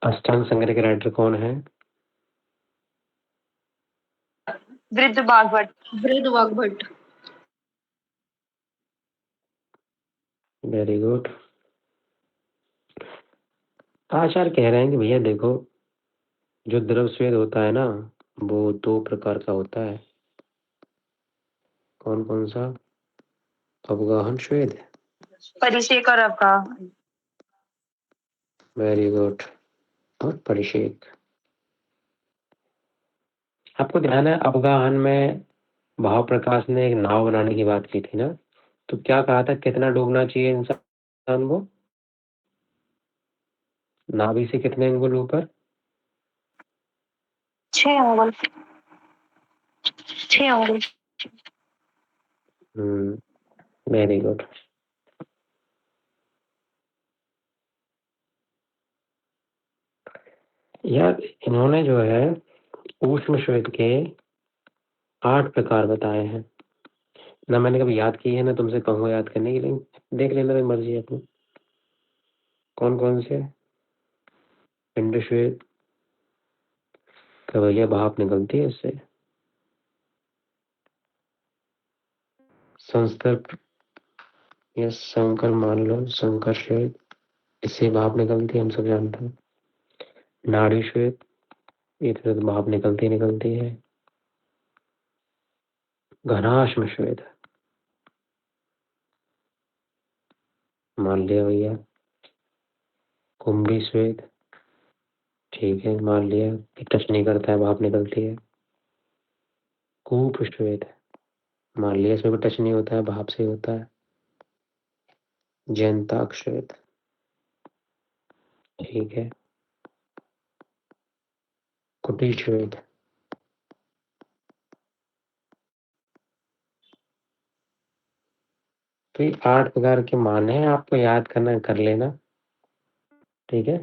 अष्टांग संग्रह के राइटर कौन है? वृद्ध बागवट। वृद्ध वाग्भट। Very good. आचार्य कह रहे हैं कि भैया देखो, जो द्रव स्वेद होता है ना, वो दो प्रकार का होता है। कौन कौन सा? अवगाहन स्वेद, परिषेक और अवगाहन। Very good. और परिषेक। आपको ध्यान है अवगाहन में भाव प्रकाश ने एक नाव बनाने की बात की थी ना, तो क्या कहा था, कितना डूबना चाहिए इंसान को नाभि से कितने अंगुल ऊपर? 6 अंगुल। 6 अंगुल। Very good. यार इन्होंने जो है ऊष्म श्वेत के 8 प्रकार बताए हैं ना। मैंने कभी याद की है ना, तुमसे कहूँगा याद करने के लिए, देख लेना, मेरी मर्जी है अपनी। कौन कौन से? पिंड श्वेत का भैया भाप निकलती है इससे। संस्तर या संकर मान लो, संकर श्वेत, इससे भाप निकलती है, हम सब जानते हैं। नाड़ी श्वेत, इधर तो भाप निकलती है। घनाश्म श्वेत मान लिया भैया। कुंभी श्वेत, ठीक है मान लिया कि टच नहीं करता है, भाप निकलती है। कूप श्वेत, मान लिया इसमें भी टच नहीं होता है, भाप से होता है। जयंताक श्वेत, ठीक है। कुटिल श्वेत, तो ये 8 प्रकार के मान है, आपको याद करना कर लेना, ठीक है।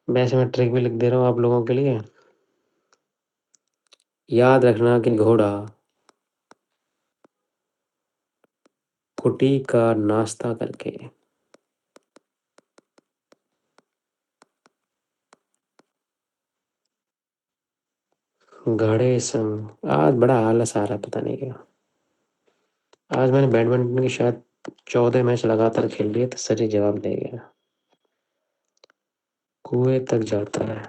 वैसे मैं ट्रिक भी लिख दे रहा हूँ आप लोगों के लिए। याद रखना कि घोड़ा कुटी का नाश्ता करके घड़े संग, आज बड़ा आलस आ रहा है, पता नहीं क्या। आज मैंने बैडमिंटन की शायद 14 मैच लगातार खेल लिए, तो सर ही जवाब दे गया। कुएं तक जाता है,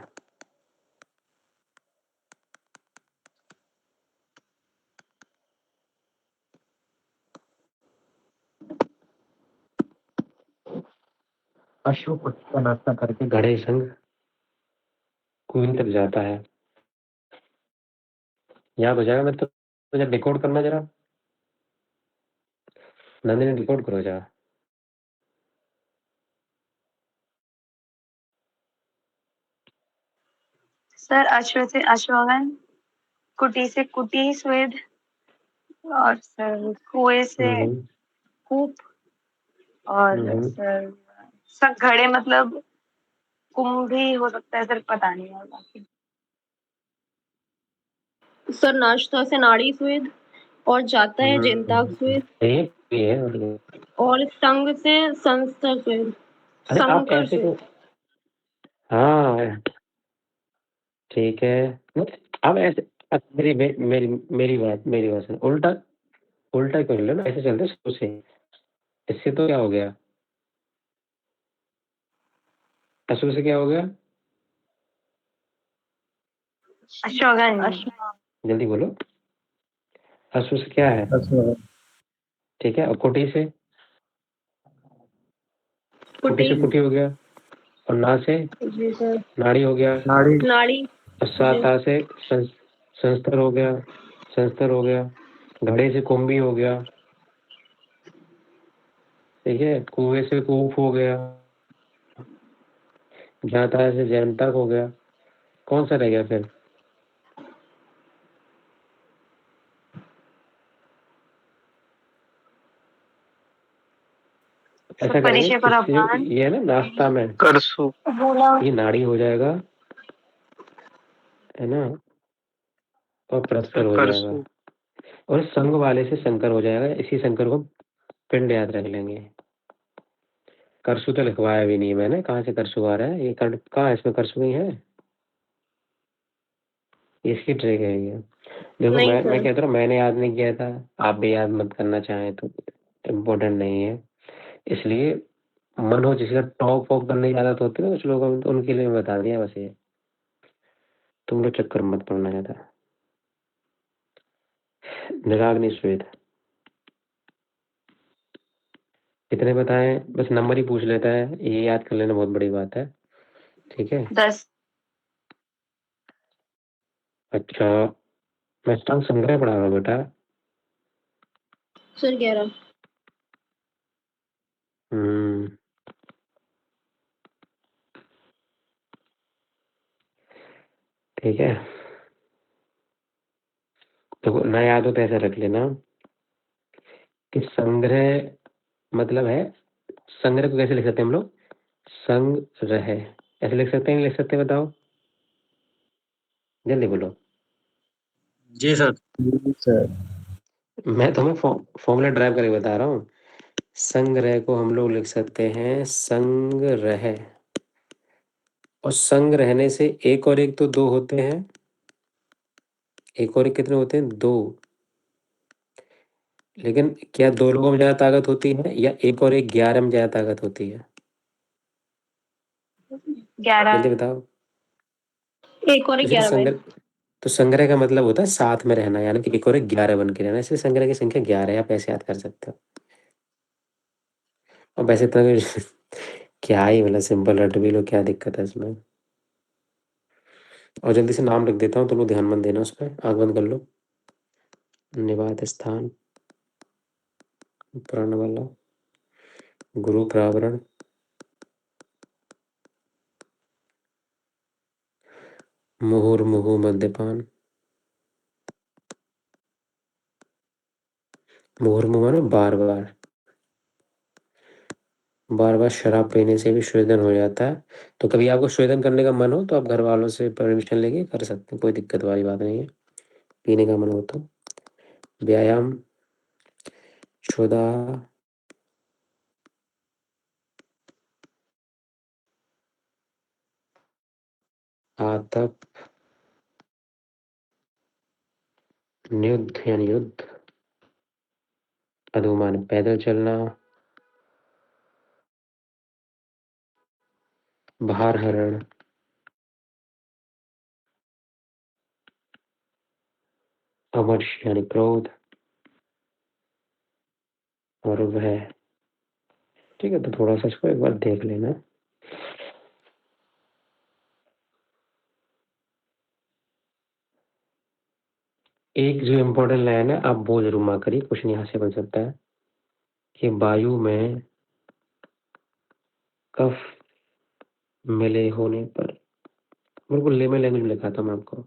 अश्व कुटी का नाश्ता करके घड़े संग कुएं तक जाता है। याद हो जाएगा। मैं तो मुझे डिकोड करना जरा, नंदिनी डिकोड करो जरा। सर अश्व से अश्वगन, कुटी से कुटी स्वेद, और सर कुएं से हम्म, कूप, और हम्म। सर सर घड़े मतलब कुंभ भी हो सकता है सर, पता नहीं और बाकी। सर नाश्ता से नाड़ी स्वेद और जाता है जयंताक स्वेद ये है मतलब। और संग से संस्तर स्वेद, अरे आप संकर ऐसे क्यों? स्वेद। हाँ ठीक है। अब ऐसे, मेरी बात सुनो। उल्टा उल्टा क्यों लो ना, ऐसे चलते शुरू से। इससे तो क्या हो गया, अशु से क्या हो गया? अश्वगन। जल्दी बोलो। अशु से क्या है? अश्वगन, ठीक है। और कुटी से? कुटी से कुटी। कुटी हो गया। और ना से जी सर। नाड़ी हो गया। नाड़ी, नाड़ी। और जी। सा से संस्तर हो गया, संस्तर हो गया। घड़े से कुंभी हो गया, ठीक है। कुएं से कूप हो गया। जाता से जयंतक हो गया। कौन सा रह गया फिर? ऐसा करेंगे, परिचय पर इससे जो अवमान, ये है ना नाश्ता में, करसु, बोला ये नाड़ी हो जाएगा, है ना। और प्रस्तर हो जाएगा। करसु, और संग वाले से शंकर हो जाएगा। इसी शंकर को पिंड याद रख लेंगे। करसु तो लिखवाया भी नहीं मैंने, कहाँ से करसु आ रहा है? ये कहाँ है? इसमें करसु नहीं है। इसकी ट्रिक है ये। देखो नहीं मैं सर। कहता हूँ, मैंने याद नहीं किया था, आप भी याद मत करना चाहें तो, इम्पोर्टेंट नहीं है। इसलिए मन हो जिसका टॉप वॉक करने की आदत होती है ना कुछ लोगों में, तो उनके लिए मैं बता दिया बस ये। तुम लोग चक्कर मत पड़ना ज्यादा। निराग्नि श्वेत कितने बताएं? बस नंबर ही पूछ लेता है, ये याद कर लेना बहुत बड़ी बात है, ठीक है। 10। अच्छा, मैं स्टंग संग्रह पढ़ा रहा हूँ बेटा। सर 11। हम्म, ठीक है। तो ना याद हो तो ऐसा रख लेना कि संग्रह मतलब है, संग्रह को कैसे लिख सकते हैं हम लोग? संग्रह ऐसे लिख सकते हैं, नहीं लिख सकते? बताओ जल्दी बोलो। जी सर, जी सर, मैं तुम्हें फॉर्मूला ड्राइव करके बता रहा हूँ। संग्रह को हम लोग लिख सकते हैं संग्रह। और संग रहने से एक और एक तो 2 होते हैं। एक और एक कितने होते हैं? 2। लेकिन क्या 2 लोगों में ज्यादा ताकत होती है, या एक और एक 11 में ज्यादा ताकत होती है? 11। जल्दी बताओ। एक और तो इसलिए 11 में। तो संग्रह का मतलब होता है साथ में रहना, यानी कि एक और एक 11 बन के रहना। इसलिए संग्रह की संख्या 11 है, आप ऐसे याद कर सकते हो। और वैसे तो क्या ही मतलब, सिंपल रट भी लो, क्या दिक्कत है इसमें। और जल्दी से नाम लिख देता हूँ, तो लोग ध्यान मत देना उस पर, आंख बंद कर लो। निवात स्थान प्राण वाला, गुरु प्रावरण, मुहुर्मुहु मद्यपान, मुहुर्मुहु माने बार बार शराब पीने से भी स्वेदन हो जाता है। तो कभी आपको स्वेदन करने का मन हो तो आप घर वालों से परमिशन लेके कर सकते हैं, कोई दिक्कत वाली बात नहीं है, पीने का मन हो तो। व्यायाम, क्षुधा, आतप, नियुद्ध यानी युद्ध, अधोमान पैदल चलना, भार हरण, अमर्ष यानी क्रोध, और वह। ठीक है, तो थोड़ा सा इसको एक बार देख लेना। एक जो इम्पोर्टेंट लाइन है, आप बोझ रुमा करिए, कुछ नहीं यहाँ से बन सकता है कि वायु में कफ मिले होने पर, बिल्कुल लेमन लैंग्वेज में लिखा था मैं आपको,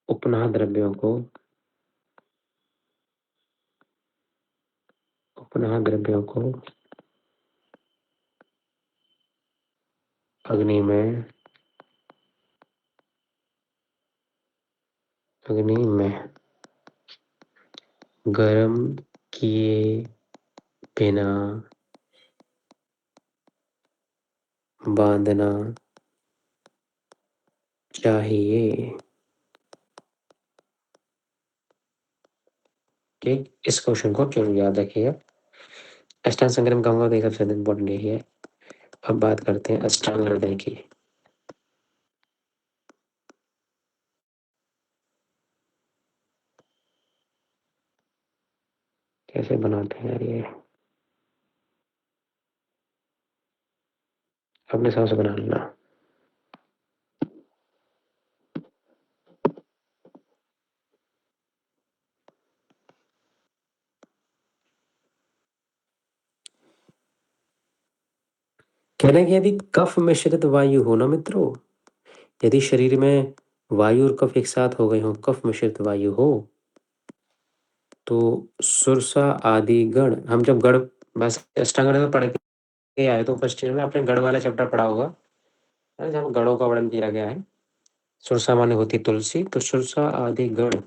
उपनाह द्रव्यों को अग्नि में गर्म किए बिना बांधना चाहिए। ठीक, इस क्वेश्चन को जरूर याद रखिएगा। अष्टांग संग्रम कहूंगा तो ये सबसे इम्पोर्टेंट यही है। अब बात करते हैं अष्टांग हृदय की। कैसे बनाते हैं यार ये, अपने हिसाब से बना लेना। कहना कि यदि कफ मिश्रित वायु हो ना मित्रों, यदि शरीर में वायु और कफ एक साथ हो गए हो, कफ मिश्रित वायु हो, तो सुरसा आदि गण, हम जब गढ़ वैसे अष्टांग हृदय में पढ़ के आए तो फर्स्ट ईयर में आपने गढ़ वाला चैप्टर पढ़ा होगा, जहाँ गणों का वर्णन किया गया है। सुरसा माने होती तुलसी, तो सुरसा आदि गण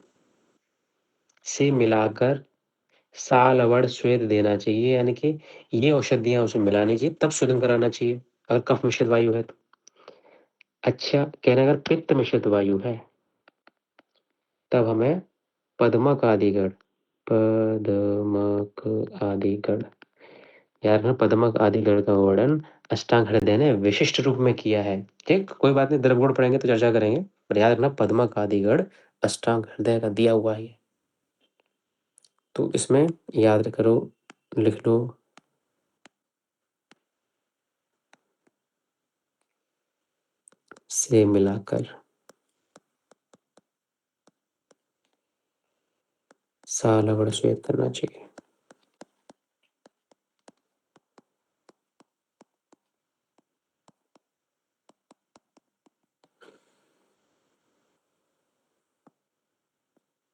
से मिलाकर सालवड़ श्वेत देना चाहिए, यानी कि ये औषधियां उसमें मिलानी चाहिए, तब शोधन कराना चाहिए अगर कफ मिश्रित वायु है तो। अच्छा, कहना अगर पित्त मिश्रित वायु है तब हमें पद्मक आदिगण, पद्मक आदिगण, यार ना पद्मक आदिगण का वर्णन अष्टांग हृदय ने विशिष्ट रूप में किया है। ठीक, कोई बात नहीं, द्रवगुण पढ़ेंगे तो चर्चा करेंगे, पर याद रखना पद्मक आदिगण अष्टांग हृदय का दिया हुआ है। तो इसमें याद करो, लिख लो, से मिलाकर सालवड़ श्वेत करना चाहिए।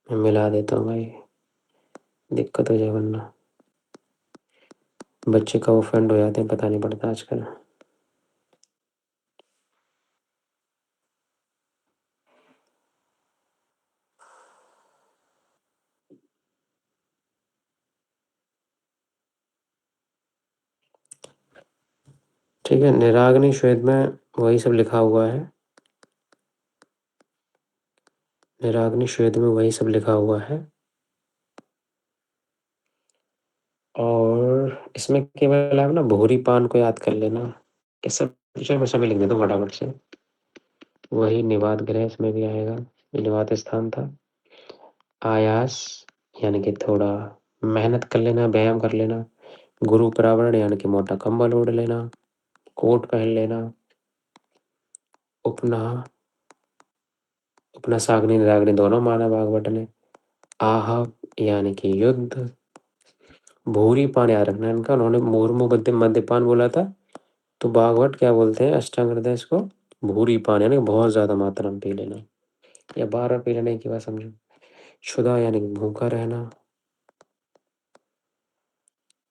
मैं मिला देता हूँ भाई, दिक्कत हो जाए वरना बच्चे का ऑफेंड हो जाते हैं, पता नहीं पड़ता आजकल। ठीक है, निराग्नि श्वेत में वही सब लिखा हुआ है, निराग्नि श्वेत में वही सब लिखा हुआ है, और इसमें केवल आप ना भूरी पान को याद कर लेना, कि सब विषय में सभी लिख देता हूँ फटाफट से। वही निवात ग्रह इसमें भी आएगा, निवात स्थान था। आयास यानी कि थोड़ा मेहनत कर लेना, व्यायाम कर लेना। गुरु प्रावरण यानी कि मोटा कंबल ओढ़ लेना, कोट पहन लेना। उपनाह उपनासाग्नि निराग्नि दोनों माना भागवत ने। आह यानी कि युद्ध। भूरी पान याद रखना इनका, उन्होंने मुर्मु मद्यपान बोला था, तो भागवत क्या बोलते हैं अष्टांग हृदय इसको, भूरी पान यानी बहुत ज्यादा मात्रा में पी लेना, या बार पी लेने की बात समझो। क्षुधा यानी कि भूखा रहना।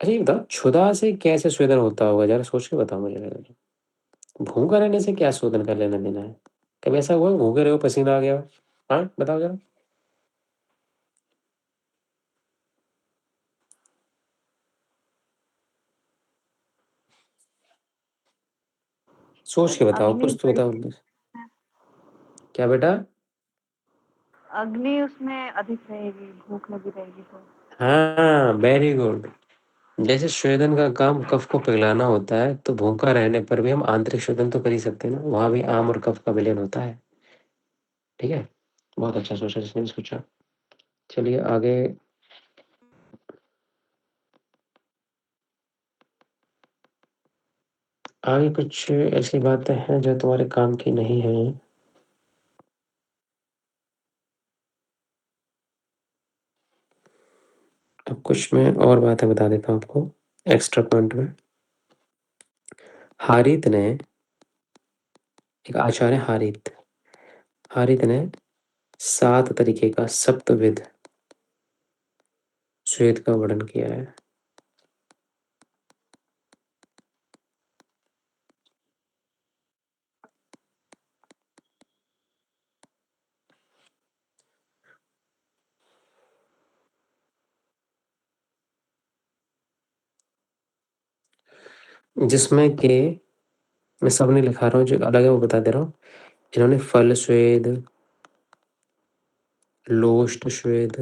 अच्छा ये बताओ, क्षुधा से कैसे स्वेदन होता होगा, जरा सोच के बताओ मुझे। भूखा रहने से क्या शोधन कर लेना देना है? कभी ऐसा हुआ भूखे रहे हो पसीना आ गया हो? हाँ बताओ जरा। सोच के बताओ, अग्नि कुछ तो बताओ। क्या बेटा? अग्नि उसमें अधिक रहेगी, भूख लगी रहेगी तो। हाँ वेरी गुड। जैसे स्वेदन का काम कफ को पिघलाना होता है, तो भूखा रहने पर भी हम आंतरिक स्वेदन तो कर ही सकते हैं ना, वहां भी आम और कफ का विलयन होता है। ठीक है, बहुत अच्छा सोचा जिसने भी सोचा। चलिए आगे। आगे कुछ ऐसी बातें हैं जो तुम्हारे काम की नहीं है। अब कुछ मैं और बातें बता देता हूँ आपको एक्स्ट्रा पॉइंट में। हारित ने, एक आचार्य हारित, हारित ने 7 तरीके का सप्तविध श्वेत का वर्णन किया है। जिसमें कि मैं सब नहीं लिखा रहा हूँ, जो अलग है वो बता दे रहा हूँ। इन्होंने फल स्वेद, लोष्ट स्वेद,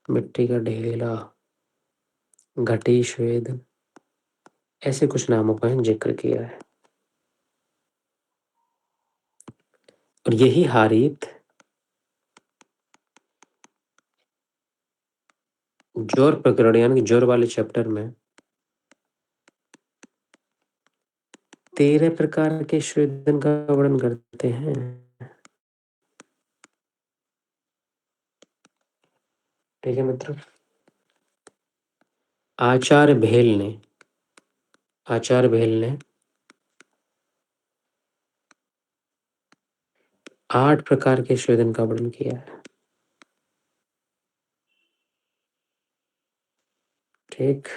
मिट्टी का ढेला, घटी स्वेद, ऐसे कुछ नामों का जिक्र किया है। और यही हारित ज्वर प्रकरण यानी कि ज्वर वाले चैप्टर में 13 प्रकार के स्वेदन का वर्णन करते हैं। ठीक है मित्र। आचार्य भेल ने, आचार्य भेल ने 8 प्रकार के स्वेदन का वर्णन किया है। ठीक,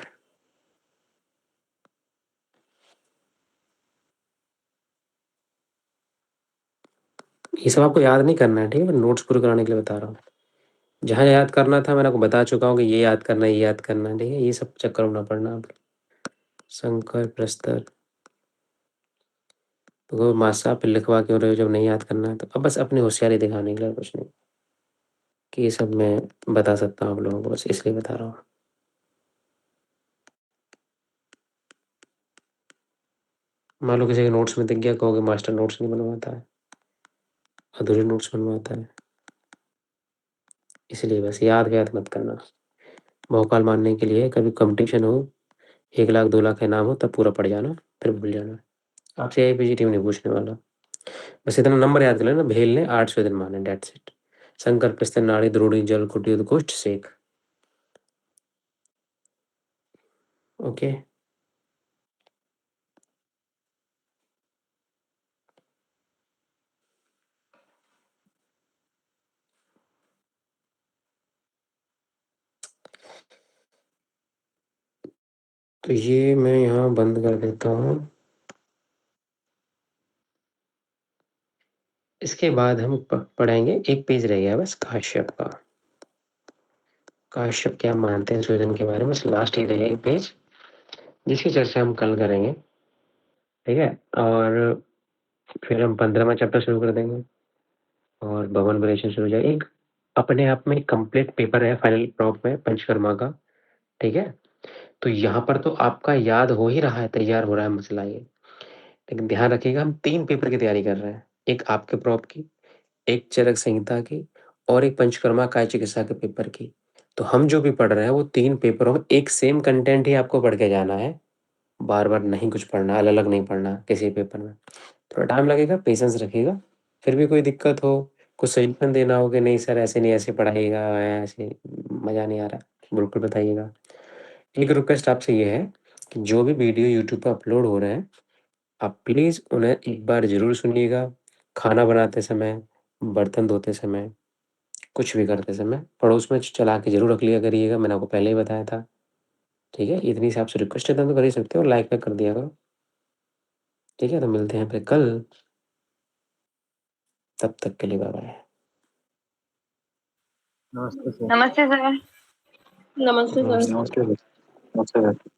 ये सब आपको याद नहीं करना है, ठीक है, मैं नोट्स पूरे कराने के लिए बता रहा हूँ। जहाँ याद करना था मैंने आपको बता चुका हूँ कि ये याद करना है, ये याद करना है, ठीक है, ये सब चक्कर में ना पड़ना आप। शंकर प्रस्तर तो मासा पे लिखवा क्यों रहे हो जब नहीं याद करना है? तो अब बस अपनी होशियारी दिखाने के लिए, कुछ नहीं, कि ये सब मैं बता सकता हूँ आप लोगों को, बस इसलिए बता रहा हूँ। मान लो किसी के नोट्स में दिख गया, कहोगे मास्टर नोट्स नहीं बनवाता है, अधूरे नोट्स बनवाता है, इसलिए बस याद याद मत करना। भौकाल मानने के लिए कभी कंपटीशन हो, 1 लाख 2 लाख इनाम हो, तब पूरा पड़ जाना, फिर भूल जाना। आपसे AIPG टीम नहीं पूछने वाला, बस इतना नंबर याद कर लेना। भेल ने 8 स्वेदन माने, डेट्स इट। शंकर प्रस्तर नाड़ी द्रोणी जल कुटी उद्घोष्ट सेक। ओके। तो ये मैं यहाँ बंद कर देता हूँ। इसके बाद हम पढ़ेंगे, एक पेज रह गया बस, काश्यप का। काश्यप क्या मानते हैं स्वेदन के बारे में, बस लास्ट ही रहेगा एक पेज, जिसकी चर्चा हम कल करेंगे। ठीक है, और फिर हम 15वां चैप्टर शुरू कर देंगे और भवन वरेशन शुरू हो जाएगा। एक अपने आप में कंप्लीट पेपर है फाइनल प्रॉप में पंचकर्मा का। ठीक है, तो यहाँ पर तो आपका याद हो ही रहा है, तैयार हो रहा है मसला ये, लेकिन ध्यान रखिएगा हम 3 पेपर की तैयारी कर रहे हैं, एक आपके प्रॉप की, एक चरक संहिता की, और एक पंचकर्मा काय चिकित्सा के पेपर की। तो हम जो भी पढ़ रहे हैं वो 3 पेपरों में एक सेम कंटेंट ही आपको पढ़ के जाना है, बार बार नहीं कुछ पढ़ना, अलग अलग नहीं पढ़ना किसी पेपर में। थोड़ा टाइम लगेगा, पेशेंस रखिएगा। फिर भी कोई दिक्कत हो कुछ सजेशन देना हो कि नहीं सर ऐसे नहीं ऐसे पढ़ाइएगा, ऐसे मज़ा नहीं आ रहा, बिल्कुल बताइएगा। एक रिक्वेस्ट आपसे ये है कि जो भी वीडियो यूट्यूब पे अपलोड हो रहे हैं, आप प्लीज़ उन्हें एक बार ज़रूर सुनिएगा। खाना बनाते समय, बर्तन धोते समय, कुछ भी करते समय पड़ोस में चला के ज़रूर रख लिया करिएगा, मैंने आपको पहले ही बताया था। ठीक है? इतनी सी आपसे रिक्वेस्ट है तो कर ही सकते हो, लाइक कर दिया करो। ठीक है? तो मिलते हैं फिर कल। तब तक के लिए बाय-बाय। नमस्ते सर। नमस्ते सर। नमस्ते सर। नमस्ते सर।